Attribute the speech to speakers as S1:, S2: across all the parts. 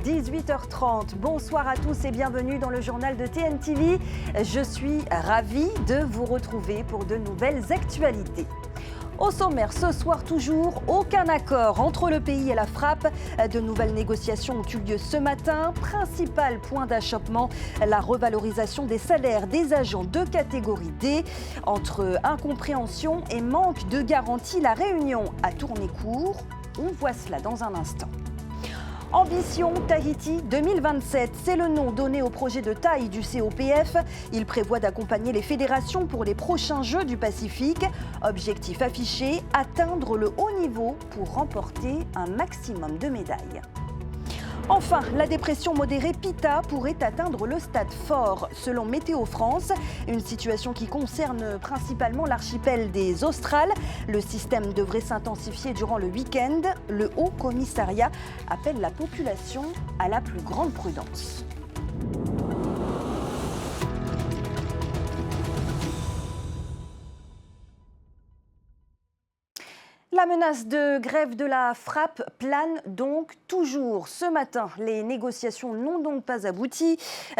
S1: 18h30. Bonsoir à tous et bienvenue dans le journal de TNTV. Je suis ravie de vous retrouver pour de nouvelles actualités. Au sommaire, ce soir toujours, aucun accord entre le pays et la frappe. De nouvelles négociations ont eu lieu ce matin. Principal point d'achoppement, la revalorisation des salaires des agents de catégorie D. Entre incompréhension et manque de garantie, la réunion a tourné court. On voit cela dans un instant. Ambition Tahiti 2027, c'est le nom donné au projet de taille du COPF. Il prévoit d'accompagner les fédérations pour les prochains Jeux du Pacifique. Objectif affiché, atteindre le haut niveau pour remporter un maximum de médailles. Enfin, la dépression modérée Pita pourrait atteindre le stade fort, selon Météo France. Une situation qui concerne principalement l'archipel des Australes. Le système devrait s'intensifier durant le week-end. Le Haut Commissariat appelle la population à la plus grande prudence. La menace de grève de la frappe plane donc toujours. Ce matin, les négociations n'ont donc pas abouti.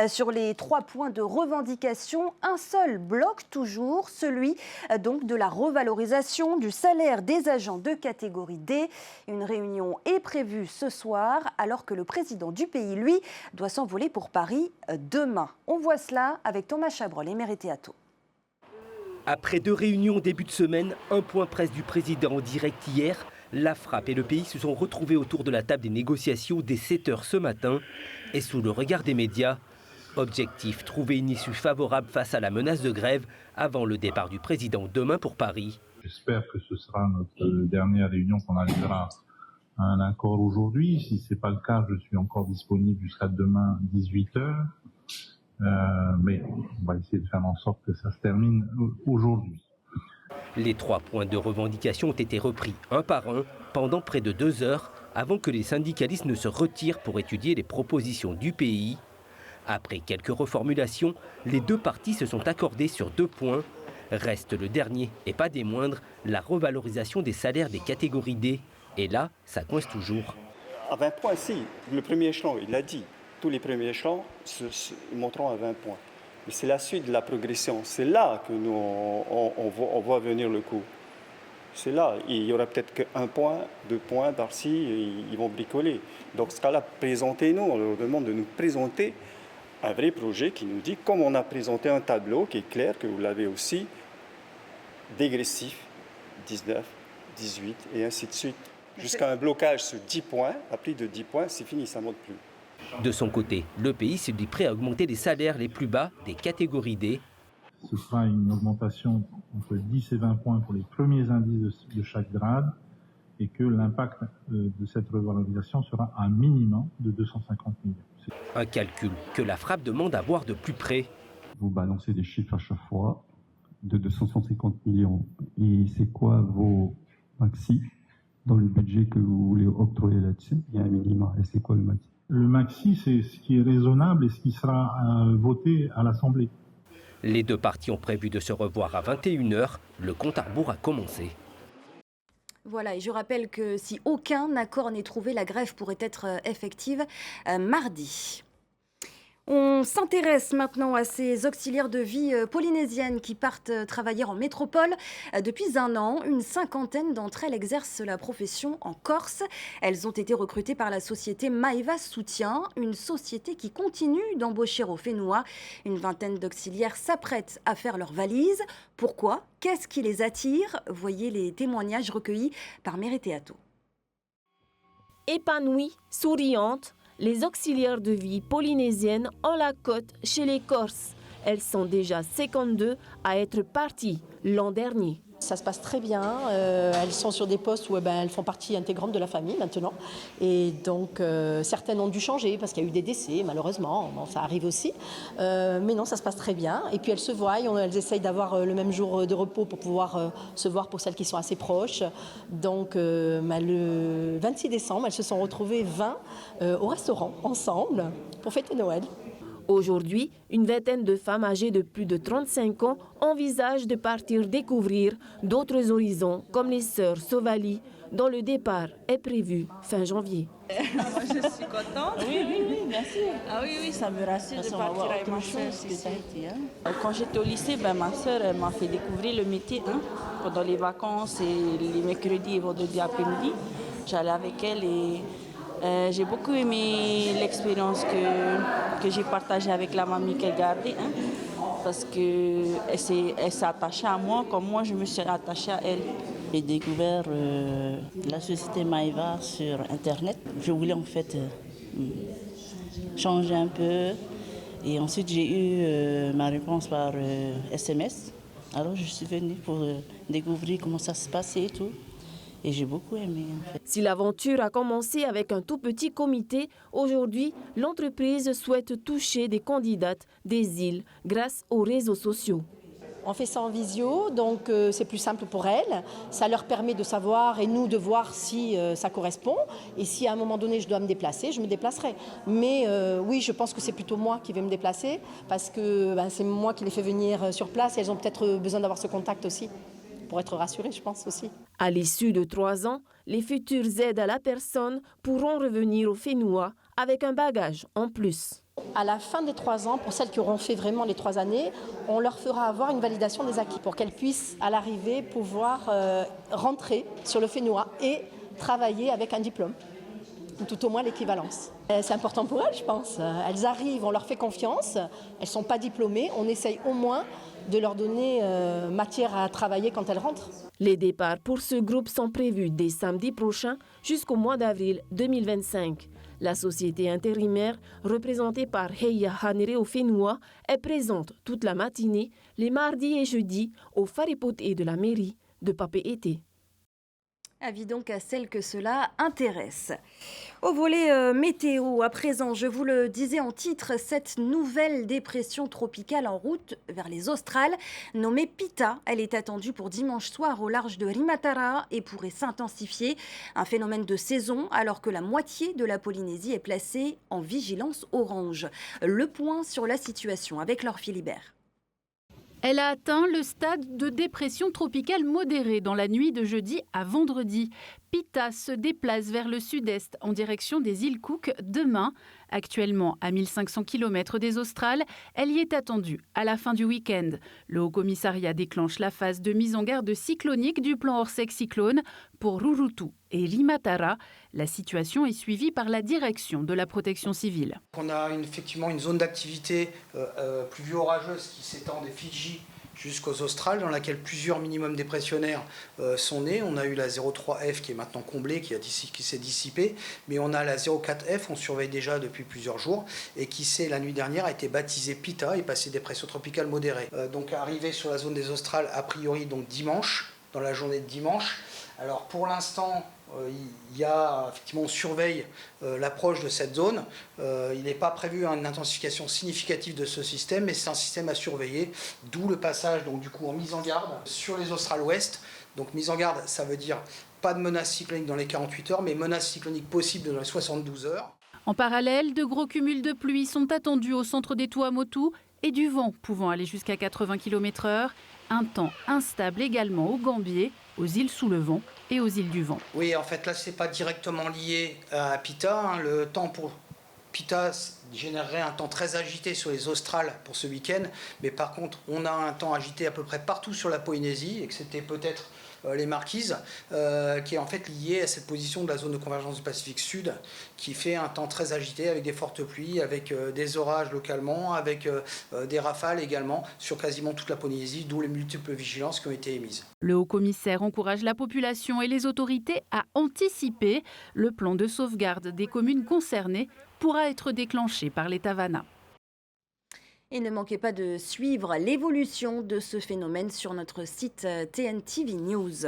S1: Sur les 3 points de revendication, un seul bloque toujours, celui donc de la revalorisation du salaire des agents de catégorie D. Une réunion est prévue ce soir, alors que le président du pays, lui, doit s'envoler pour Paris demain. On voit cela avec Thomas Chabrol et Mérité Atto.
S2: Après 2 réunions au début de semaine, un point presse du président en direct hier, la frappe et le pays se sont retrouvés autour de la table des négociations dès 7h ce matin et sous le regard des médias. Objectif, trouver une issue favorable face à la menace de grève avant le départ du président demain pour Paris.
S3: J'espère que ce sera notre dernière réunion, qu'on arrivera à un accord aujourd'hui. Si ce n'est pas le cas, je suis encore disponible jusqu'à demain 18h. Mais on va essayer de faire en sorte que ça se termine aujourd'hui.
S2: Les 3 points de revendication ont été repris un par un pendant près de 2 heures avant que les syndicalistes ne se retirent pour étudier les propositions du pays. Après quelques reformulations, les 2 parties se sont accordées sur 2 points. Reste le dernier, et pas des moindres, la revalorisation des salaires des catégories D. Et là, ça coince toujours.
S4: À 20 points, si. Le premier échelon, il l'a dit. Tous les premiers échelons monteront à 20 points. Mais c'est la suite de la progression. C'est là que nous, on voit venir le coup. C'est là. Il y aura peut-être qu'1 point, 2 points par-ci, ils vont bricoler. Donc, ce cas-là, présentez-nous. On leur demande de nous présenter un vrai projet qui nous dit, comme on a présenté un tableau qui est clair, que vous l'avez aussi, dégressif, 19, 18 et ainsi de suite. Jusqu'à un blocage sur 10 points. À plus de 10 points, c'est fini, ça ne monte plus.
S2: De son côté, le pays se dit prêt à augmenter les salaires les plus bas des catégories D.
S3: Ce sera une augmentation entre 10 et 20 points pour les premiers indices de chaque grade et que l'impact de cette revalorisation sera un minimum de 250 millions.
S2: Un calcul que la frappe demande à voir de plus près.
S5: Vous balancez des chiffres à chaque fois de 250 millions. Et c'est quoi vos maxi dans le budget que vous voulez octroyer là-dessus? Il y a un minimum. Et c'est quoi le maxi?
S3: Le maxi, c'est ce qui est raisonnable et ce qui sera voté à l'Assemblée.
S2: Les 2 parties ont prévu de se revoir à 21h. Le compte à rebours a commencé.
S1: Voilà, et je rappelle que si aucun accord n'est trouvé, la grève pourrait être effective mardi. On s'intéresse maintenant à ces auxiliaires de vie polynésiennes qui partent travailler en métropole. Depuis 1 an, une 50aine d'entre elles exercent la profession en Corse. Elles ont été recrutées par la société Maeva Soutien, une société qui continue d'embaucher au Fénois. Une 20aine d'auxiliaires s'apprêtent à faire leurs valises. Pourquoi? Qu'est-ce qui les attire? Voyez les témoignages recueillis par Mérité Atto.
S6: Épanouies, souriantes, les auxiliaires de vie polynésiennes ont la cote chez les Corses. Elles sont déjà 52 à être parties l'an dernier.
S7: Ça se passe très bien. Elles sont sur des postes où elles font partie intégrante de la famille maintenant. Et donc, certaines ont dû changer parce qu'il y a eu des décès, malheureusement. Bon, ça arrive aussi. Mais non, ça se passe très bien. Et puis, elles se voient. Elles essayent d'avoir le même jour de repos pour pouvoir se voir pour celles qui sont assez proches. Donc, le 26 décembre, elles se sont retrouvées 20 au restaurant ensemble pour fêter Noël.
S6: Aujourd'hui, une vingtaine de femmes âgées de plus de 35 ans envisagent de partir découvrir d'autres horizons comme les sœurs Sovali, dont le départ est prévu fin janvier.
S8: Moi, je suis contente.
S9: Oui, bien sûr.
S8: Ah oui, ça me rassure de
S9: On va
S8: partir
S9: voir
S8: avec ma
S9: autre
S8: soeur.
S9: chose que ça a été, hein.
S8: Quand j'étais au lycée, ma soeur m'a fait découvrir le métier pendant les vacances et les mercredis et vendredis après-midi. J'allais avec elle et j'ai beaucoup aimé l'expérience que j'ai partagée avec la mamie qu'elle gardait. Parce qu'elle s'est attachée à moi comme moi je me suis attachée à elle.
S9: J'ai découvert la société Maeva sur Internet. Je voulais en fait changer un peu. Et ensuite, j'ai eu ma réponse par SMS. Alors, je suis venue pour découvrir comment ça se passait et tout. Et j'ai beaucoup aimé, en fait.
S6: Si l'aventure a commencé avec un tout petit comité, aujourd'hui, l'entreprise souhaite toucher des candidates des îles grâce aux réseaux sociaux.
S7: On fait ça en visio, donc c'est plus simple pour elles. Ça leur permet de savoir et nous de voir si ça correspond. Et si à un moment donné je dois me déplacer, je me déplacerai. Mais oui, je pense que c'est plutôt moi qui vais me déplacer parce que c'est moi qui les fais venir sur place et elles ont peut-être besoin d'avoir ce contact aussi pour être rassurées, je pense aussi.
S6: À l'issue de 3 ans, les futures aides à la personne pourront revenir au Fénois avec un bagage en plus.
S7: À la fin des 3 ans, pour celles qui auront fait vraiment les 3 années, on leur fera avoir une validation des acquis pour qu'elles puissent, à l'arrivée, pouvoir rentrer sur le Fénois et travailler avec un diplôme, ou tout au moins l'équivalence. C'est important pour elles, je pense. Elles arrivent, on leur fait confiance, elles ne sont pas diplômées, on essaye au moins de leur donner matière à travailler quand elles rentrent.
S6: Les départs pour ce groupe sont prévus dès samedi prochain jusqu'au mois d'avril 2025. La société intérimaire, représentée par Heya Hanere au Fénois, est présente toute la matinée, les mardis et jeudis, au Faripoté de la mairie de Papeete.
S1: Avis donc à celles que cela intéresse. Au volet météo, à présent, je vous le disais en titre, cette nouvelle dépression tropicale en route vers les Australes, nommée Pita. Elle est attendue pour dimanche soir au large de Rimatara et pourrait s'intensifier. Un phénomène de saison alors que la moitié de la Polynésie est placée en vigilance orange. Le point sur la situation avec Laure Philibert.
S10: Elle a atteint le stade de dépression tropicale modérée dans la nuit de jeudi à vendredi. Pita se déplace vers le sud-est en direction des îles Cook demain. Actuellement à 1500 km des Australes, elle y est attendue à la fin du week-end. Le Haut-Commissariat déclenche la phase de mise en garde cyclonique du plan Orsec cyclone pour Rurutu et Rimatara. La situation est suivie par la direction de la protection civile.
S11: On a effectivement une zone d'activité pluvio-orageuse qui s'étend des Fidji jusqu'aux Australes, dans laquelle plusieurs minimums dépressionnaires sont nés. On a eu la 03F qui est maintenant comblée, qui s'est dissipée, mais on a la 04F, on surveille déjà depuis plusieurs jours, et qui la nuit dernière a été baptisée Pita et passée dépression tropicale modérée. Donc arrivée sur la zone des Australes, a priori donc dimanche, dans la journée de dimanche. Alors pour l'instant, effectivement, on surveille l'approche de cette zone. Il n'est pas prévu une intensification significative de ce système, mais c'est un système à surveiller, d'où le passage donc, du coup, en mise en garde sur les Australes ouest. Donc mise en garde, ça veut dire pas de menace cyclonique dans les 48 heures, mais menace cyclonique possible dans les 72 heures.
S10: En parallèle, de gros cumuls de pluie sont attendus au centre des Tuamotu et du vent pouvant aller jusqu'à 80 km/h. Un temps instable également au Gambier, aux îles sous le vent et aux îles du vent.
S11: Oui, en fait, là, ce n'est pas directement lié à Pita. Le temps pour Pita générerait un temps très agité sur les Australes pour ce week-end. Mais par contre, on a un temps agité à peu près partout sur la Polynésie, et que c'était peut-être les Marquises, qui est en fait lié à cette position de la zone de convergence du Pacifique Sud, qui fait un temps très agité avec des fortes pluies, avec des orages localement, avec des rafales également sur quasiment toute la Polynésie, d'où les multiples vigilances qui ont été émises.
S10: Le haut-commissaire encourage la population et les autorités à anticiper. Le plan de sauvegarde des communes concernées pourra être déclenché par l'État Vana.
S1: Et ne manquez pas de suivre l'évolution de ce phénomène sur notre site TNTV News.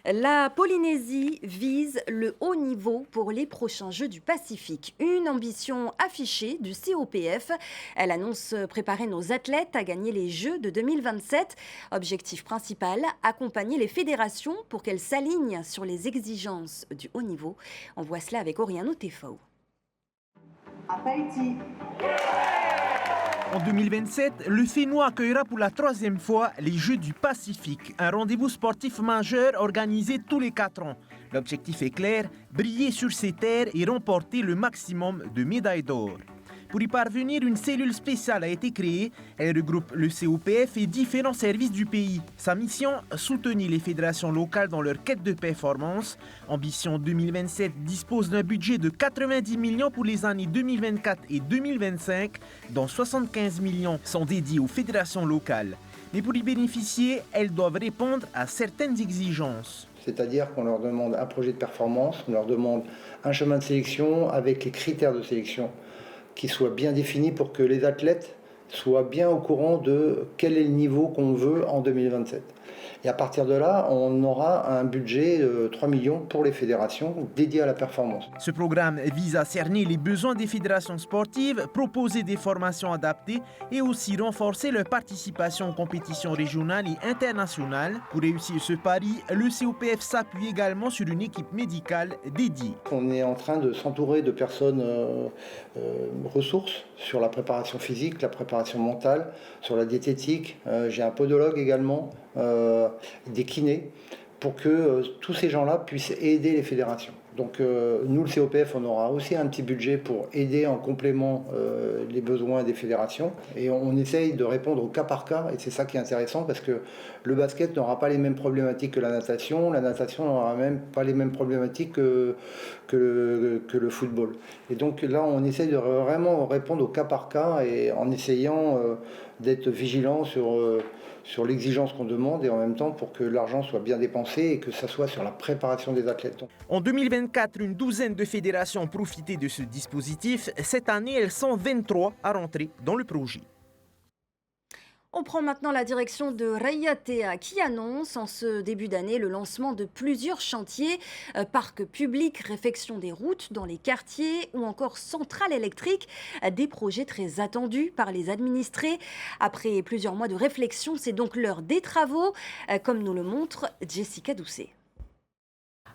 S1: La Polynésie vise le haut niveau pour les prochains Jeux du Pacifique. Une ambition affichée du COPF. Elle annonce préparer nos athlètes à gagner les Jeux de 2027. Objectif principal, accompagner les fédérations pour qu'elles s'alignent sur les exigences du haut niveau. On voit cela avec Oriano Tefao.
S12: À Tahiti. En 2027, le Fénois accueillera pour la 3e fois les Jeux du Pacifique, un rendez-vous sportif majeur organisé tous les 4 ans. L'objectif est clair, briller sur ces terres et remporter le maximum de médailles d'or. Pour y parvenir, une cellule spéciale a été créée. Elle regroupe le COPF et différents services du pays. Sa mission, soutenir les fédérations locales dans leur quête de performance. Ambition 2027 dispose d'un budget de 90 millions pour les années 2024 et 2025, dont 75 millions sont dédiés aux fédérations locales. Mais pour y bénéficier, elles doivent répondre à certaines exigences.
S13: C'est-à-dire qu'on leur demande un projet de performance, on leur demande un chemin de sélection avec les critères de sélection qui soient bien définis pour que les athlètes soient bien au courant de quel est le niveau qu'on veut en 2027. Et à partir de là, on aura un budget de 3 millions pour les fédérations dédiées à la performance.
S12: Ce programme vise à cerner les besoins des fédérations sportives, proposer des formations adaptées et aussi renforcer leur participation aux compétitions régionales et internationales. Pour réussir ce pari, le COPF s'appuie également sur une équipe médicale dédiée.
S13: On est en train de s'entourer de personnes ressources sur la préparation physique, la préparation mentale, sur la diététique. J'ai un podologue également. Des kinés, pour que tous ces gens-là puissent aider les fédérations. Donc nous, le COPF, on aura aussi un petit budget pour aider en complément les besoins des fédérations. Et on essaye de répondre au cas par cas, et c'est ça qui est intéressant, parce que le basket n'aura pas les mêmes problématiques que la natation n'aura même pas les mêmes problématiques que le football. Et donc là, on essaye de vraiment répondre au cas par cas, et en essayant d'être vigilant sur l'exigence qu'on demande et en même temps pour que l'argent soit bien dépensé et que ça soit sur la préparation des athlètes.
S12: En 2024, une douzaine de fédérations ont profité de ce dispositif. Cette année, elles sont 23 à rentrer dans le projet.
S1: On prend maintenant la direction de Rayatea qui annonce en ce début d'année le lancement de plusieurs chantiers, parcs publics, réfection des routes dans les quartiers ou encore centrales électriques, des projets très attendus par les administrés. Après plusieurs mois de réflexion, c'est donc l'heure des travaux, comme nous le montre Jessica Doucet.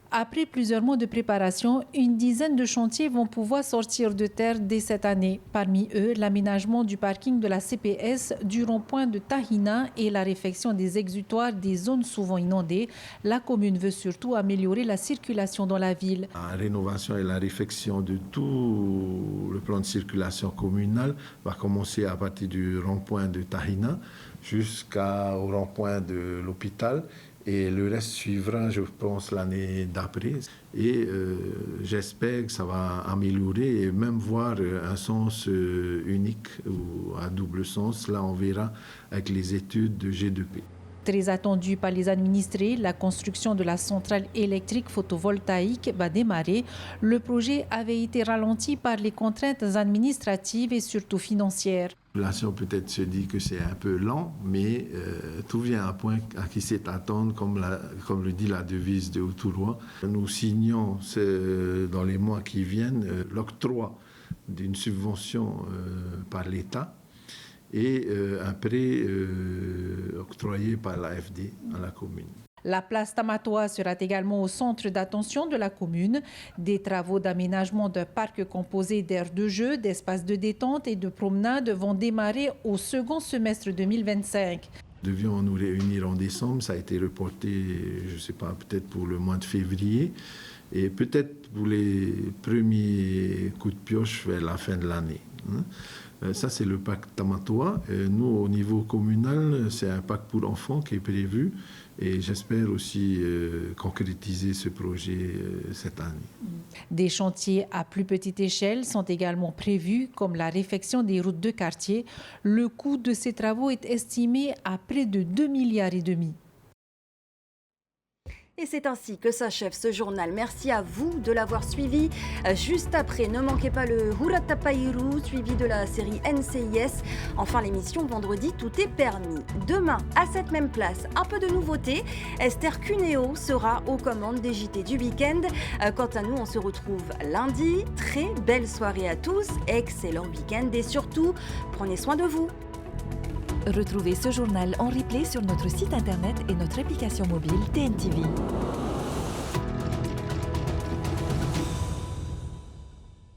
S14: Après plusieurs mois de préparation, une dizaine de chantiers vont pouvoir sortir de terre dès cette année. Parmi eux, l'aménagement du parking de la CPS, du rond-point de Tahina et la réfection des exutoires des zones souvent inondées. La commune veut surtout améliorer la circulation dans la ville.
S15: La rénovation et la réfection de tout le plan de circulation communal va commencer à partir du rond-point de Tahina jusqu'au rond-point de l'hôpital. Et le reste suivra, je pense, l'année d'après. Et j'espère que ça va améliorer et même voir un sens unique ou à double sens. Là, on verra avec les études de G2P.
S14: Très attendu par les administrés, la construction de la centrale électrique photovoltaïque va démarrer. Le projet avait été ralenti par les contraintes administratives et surtout financières.
S15: La population peut-être se dit que c'est un peu lent, mais tout vient à un point à qui c'est attendre, comme le dit la devise de Outouroi. Nous signons dans les mois qui viennent l'octroi d'une subvention par l'État et un prêt octroyé par l'AFD à la commune.
S14: La place Tamatoa sera également au centre d'attention de la commune. Des travaux d'aménagement d'un parc composé d'aires de jeu, d'espaces de détente et de promenade vont démarrer au second semestre 2025.
S15: Devions nous réunir en décembre, ça a été reporté, je ne sais pas, peut-être pour le mois de février et peut-être pour les premiers coups de pioche vers la fin de l'année. Ça, c'est le parc Tamatoa. Nous, au niveau communal, c'est un parc pour enfants qui est prévu. Et j'espère aussi concrétiser ce projet cette année.
S14: Des chantiers à plus petite échelle sont également prévus, comme la réfection des routes de quartier. Le coût de ces travaux est estimé à près de 2,5 milliards.
S1: Et c'est ainsi que s'achève ce journal. Merci à vous de l'avoir suivi. Juste après, ne manquez pas le Huratapairu, suivi de la série NCIS. Enfin, l'émission Vendredi, tout est permis. Demain, à cette même place, un peu de nouveauté. Esther Cuneo sera aux commandes des JT du week-end. Quant à nous, on se retrouve lundi. Très belle soirée à tous, excellent week-end et surtout, prenez soin de vous.
S16: Retrouvez ce journal en replay sur notre site internet et notre application mobile TNTV.